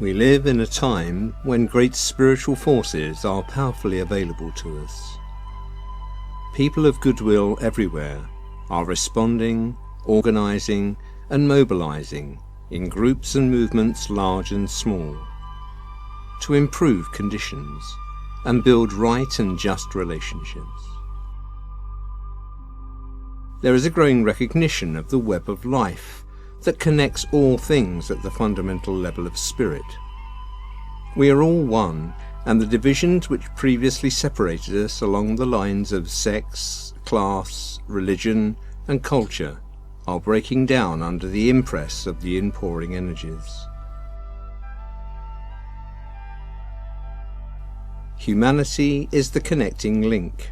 We live in a time when great spiritual forces are powerfully available to us. People of goodwill everywhere are responding, organizing, and mobilizing in groups and movements large and small to improve conditions and build right and just relationships. There is a growing recognition of the web of life that connects all things at the fundamental level of spirit. We are all one, and the divisions which previously separated us along the lines of sex, class, religion, and culture are breaking down under the impress of the inpouring energies. Humanity is the connecting link,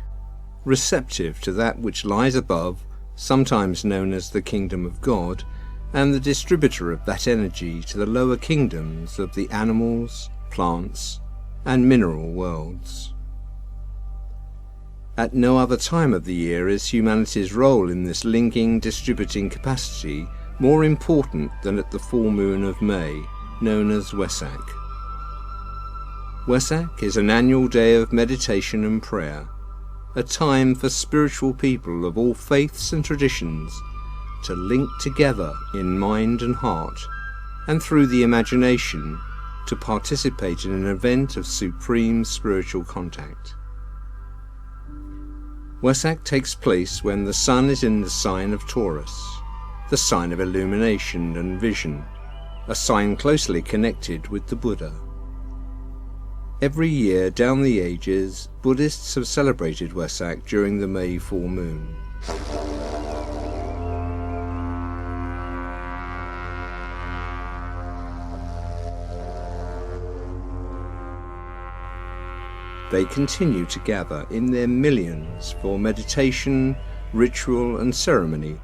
receptive to that which lies above, sometimes known as the kingdom of God, and the distributor of that energy to the lower kingdoms of the animals, plants, and mineral worlds. At no other time of the year is humanity's role in this linking, distributing capacity more important than at the full moon of May, known as Wesak. Wesak is an annual day of meditation and prayer, a time for spiritual people of all faiths and traditions to link together in mind and heart, and through the imagination to participate in an event of supreme spiritual contact. Wesak takes place when the sun is in the sign of Taurus, the sign of illumination and vision, a sign closely connected with the Buddha. Every year down the ages, Buddhists have celebrated Wesak during the May full moon. They continue to gather in their millions for meditation, ritual and ceremony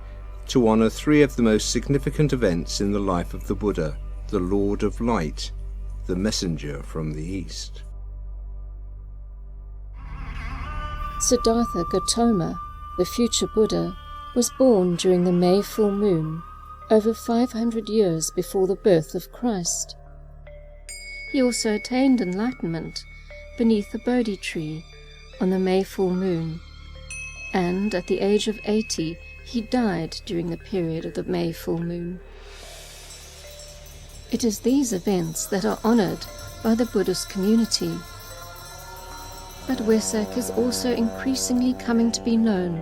to honor three of the most significant events in the life of the Buddha, the Lord of Light, the messenger from the East. Siddhartha Gautama, the future Buddha, was born during the May full moon, over 500 years before the birth of Christ. He also attained enlightenment beneath the Bodhi tree on the May full moon, and at the age of 80 he died during the period of the May full moon. It is these events that are honored by the Buddhist community. But Wesak is also increasingly coming to be known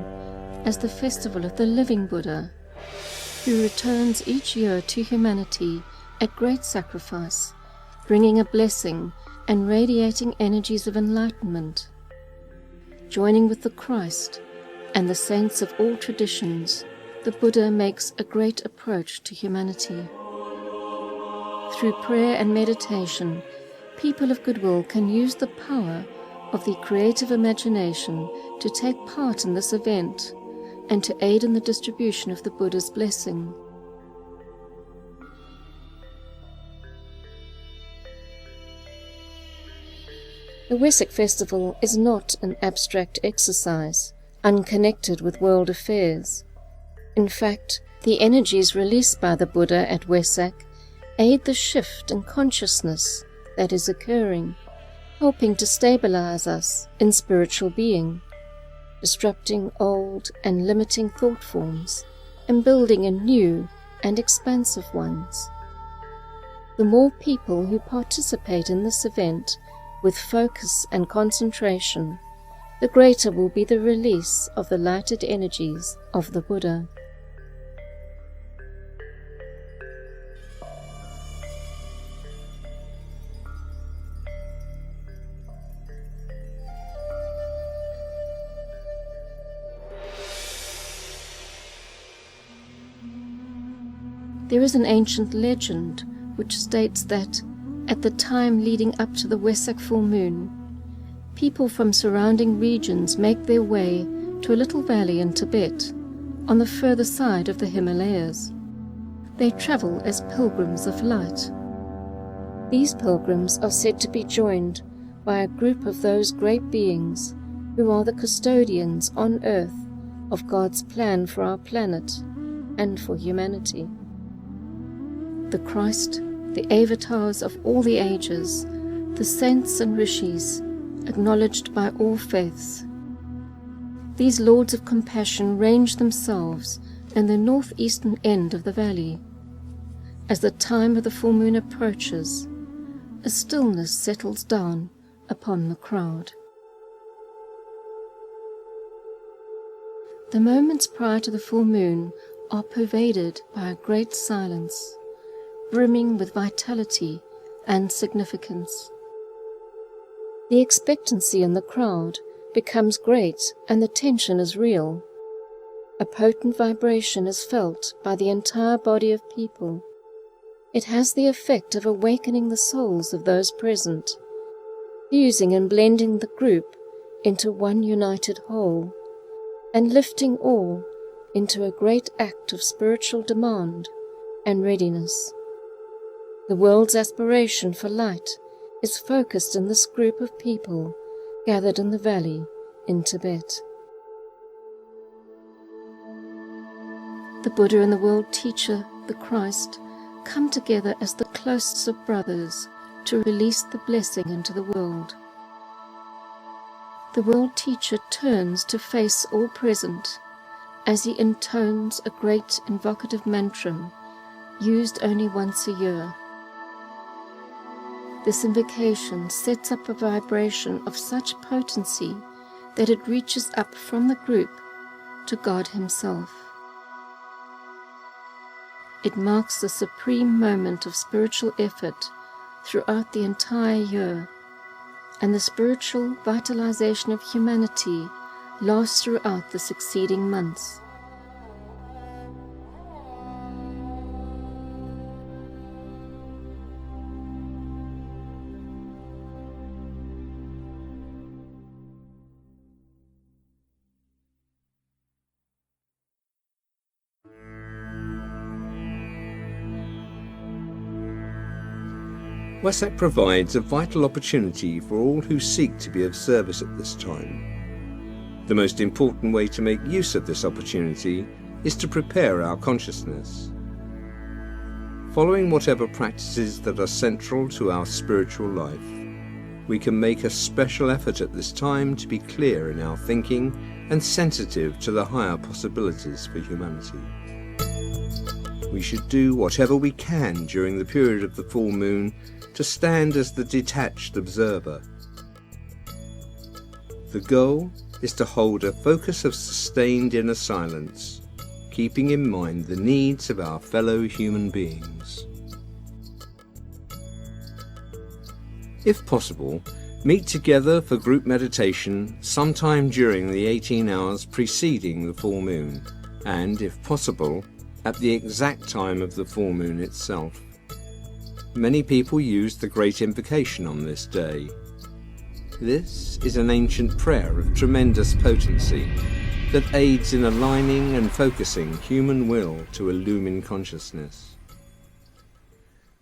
as the festival of the living Buddha, who returns each year to humanity at great sacrifice, bringing a blessing and radiating energies of enlightenment. Joining with the Christ and the saints of all traditions, the Buddha makes a great approach to humanity. Through prayer and meditation, people of goodwill can use the power of the creative imagination to take part in this event and to aid in the distribution of the Buddha's blessing. The Wesak festival is not an abstract exercise, unconnected with world affairs. In fact, the energies released by the Buddha at Wesak aid the shift in consciousness that is occurring, helping to stabilize us in spiritual being, disrupting old and limiting thought forms, and building in new and expansive ones. The more people who participate in this event with focus and concentration, the greater will be the release of the lighted energies of the Buddha. There is an ancient legend which states that at the time leading up to the Wesak full moon, people from surrounding regions make their way to a little valley in Tibet, on the further side of the Himalayas. They travel as pilgrims of light. These pilgrims are said to be joined by a group of those great beings who are the custodians on earth of God's plan for our planet and for humanity. The Christ, the avatars of all the ages, the saints and rishis, acknowledged by all faiths. These lords of compassion range themselves in the northeastern end of the valley. As the time of the full moon approaches, a stillness settles down upon the crowd. The moments prior to the full moon are pervaded by a great silence, brimming with vitality and significance. The expectancy in the crowd becomes great and the tension is real. A potent vibration is felt by the entire body of people. It has the effect of awakening the souls of those present, fusing and blending the group into one united whole, and lifting all into a great act of spiritual demand and readiness. The world's aspiration for light is focused in this group of people gathered in the valley in Tibet. The Buddha and the world teacher, the Christ, come together as the closest of brothers to release the blessing into the world. The world teacher turns to face all present as he intones a great invocative mantra used only once a year. This invocation sets up a vibration of such potency that it reaches up from the group to God Himself. It marks the supreme moment of spiritual effort throughout the entire year, and the spiritual vitalization of humanity lasts throughout the succeeding months. Wesak provides a vital opportunity for all who seek to be of service at this time. The most important way to make use of this opportunity is to prepare our consciousness. Following whatever practices that are central to our spiritual life, we can make a special effort at this time to be clear in our thinking and sensitive to the higher possibilities for humanity. We should do whatever we can during the period of the full moon to stand as the detached observer. The goal is to hold a focus of sustained inner silence, keeping in mind the needs of our fellow human beings. If possible, meet together for group meditation sometime during the 18 hours preceding the full moon, and, if possible, at the exact time of the full moon itself. Many people use the Great Invocation on this day. This is an ancient prayer of tremendous potency that aids in aligning and focusing human will to illumine consciousness.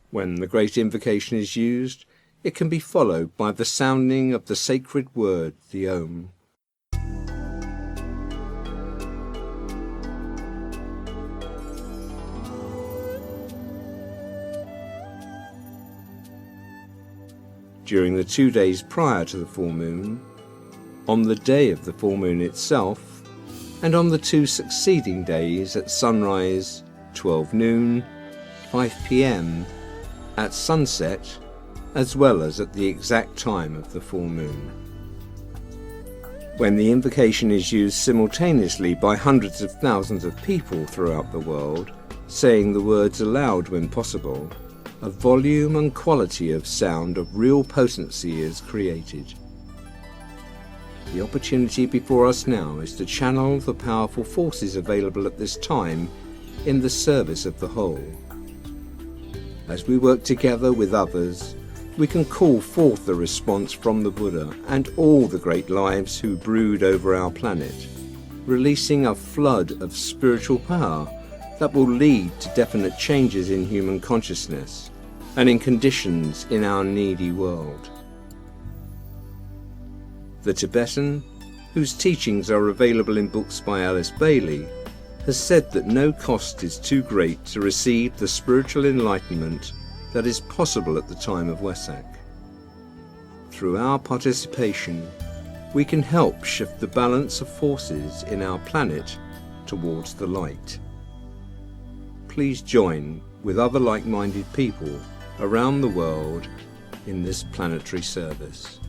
When the Great Invocation is used, it can be followed by the sounding of the sacred word, the Om. During the 2 days prior to the full moon, on the day of the full moon itself, and on the 2 succeeding days at sunrise, 12 noon, 5 p.m, at sunset, as well as at the exact time of the full moon. When the invocation is used simultaneously by hundreds of thousands of people throughout the world, saying the words aloud when possible, a volume and quality of sound of real potency is created. The opportunity before us now is to channel the powerful forces available at this time in the service of the whole. As we work together with others, we can call forth the response from the Buddha and all the great lives who brood over our planet, releasing a flood of spiritual power that will lead to definite changes in human consciousness and in conditions in our needy world. The Tibetan, whose teachings are available in books by Alice Bailey, has said that no cost is too great to receive the spiritual enlightenment that is possible at the time of Wesak. Through our participation, we can help shift the balance of forces in our planet towards the light. Please join with other like-minded people around the world in this planetary service.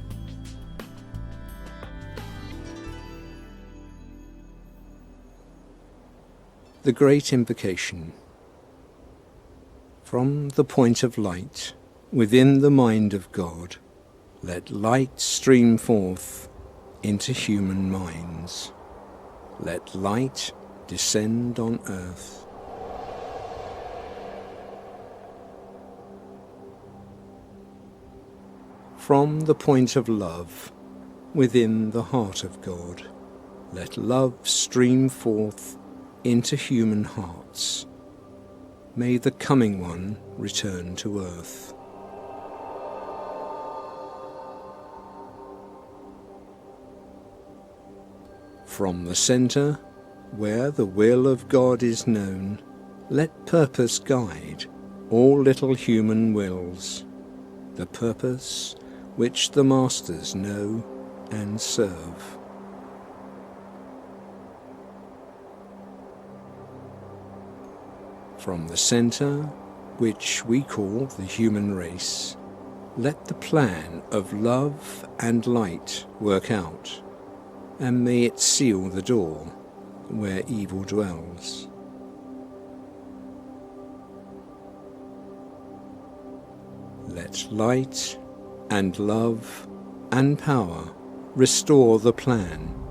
The Great Invocation. From the point of light within the mind of God, let light stream forth into human minds. Let light descend on earth. From the point of love within the heart of God, let love stream forth into human hearts. May the coming one return to earth. From the centre, where the will of God is known, let purpose guide all little human wills, the purpose which the Masters know and serve. From the centre, which we call the human race, let the plan of love and light work out, and may it seal the door where evil dwells. Let light and love and power restore the plan